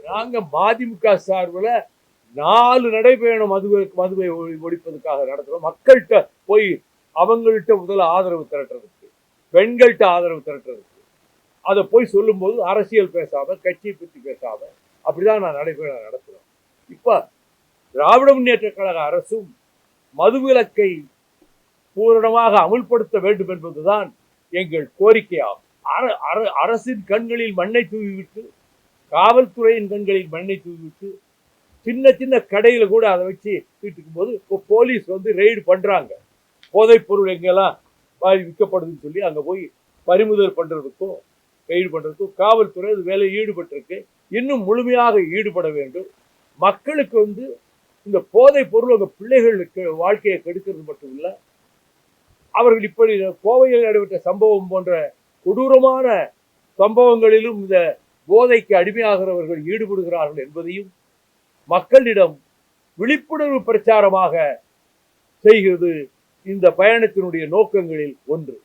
நாங்க மதிமுக சார்பில் 4 நடைபயணம் மதுவை ஒழிப்பதற்காக நடத்துறோம். மக்கள்கிட்ட போய் அவங்கள்ட்ட முதல்ல ஆதரவு திரட்டுறதுக்கு, பெண்கள்கிட்ட ஆதரவு திரட்டுறதுக்கு, அதை போய் சொல்லும்போது அரசியல் பேசாம, கட்சியை பற்றி பேசாம, அப்படிதான் நான் நடைபயணம் நடத்துறோம். இப்ப திராவிட முன்னேற்ற கழக அரசும் மதுவிலக்கை பூரணமாக அமுல்படுத்த வேண்டும் என்பதுதான் எங்கள் கோரிக்கையாகும். அரசின் கண்களில் மண்ணை தூவிவிட்டு, காவல்துறையின் கண்களில் மண்ணை தூவிவிட்டு, சின்ன சின்ன கடையில கூட அதை வச்சு தீட்டுக்கும் போது போலீஸ் வந்து ரெய்டு பண்றாங்க. போதைப் பொருள் எங்கெல்லாம் விற்கப்படுதுன்னு சொல்லி அங்க போய் பறிமுதல் பண்றதுக்கும் ரெய்டு பண்றதுக்கும் காவல்துறை வேலையில் ஈடுபட்டிருக்கு. இன்னும் முழுமையாக ஈடுபட வேண்டும். மக்களுக்கு வந்து இந்த போதைப் பொருள் உங்க பிள்ளைகளுக்கு வாழ்க்கையை கெடுக்கிறது மட்டும் இல்ல, அவர்கள் இப்படி கோவையில் நடைபெற்ற சம்பவம் போன்ற கொடூரமான சம்பவங்களிலும் இந்த போதைக்கு அடிமையாகிறவர்கள் ஈடுபடுகிறார்கள் என்பதையும் மக்களிடம் விழிப்புணர்வு பிரச்சாரமாக செய்கிறது இந்த பயணத்தினுடைய நோக்கங்களில் ஒன்று.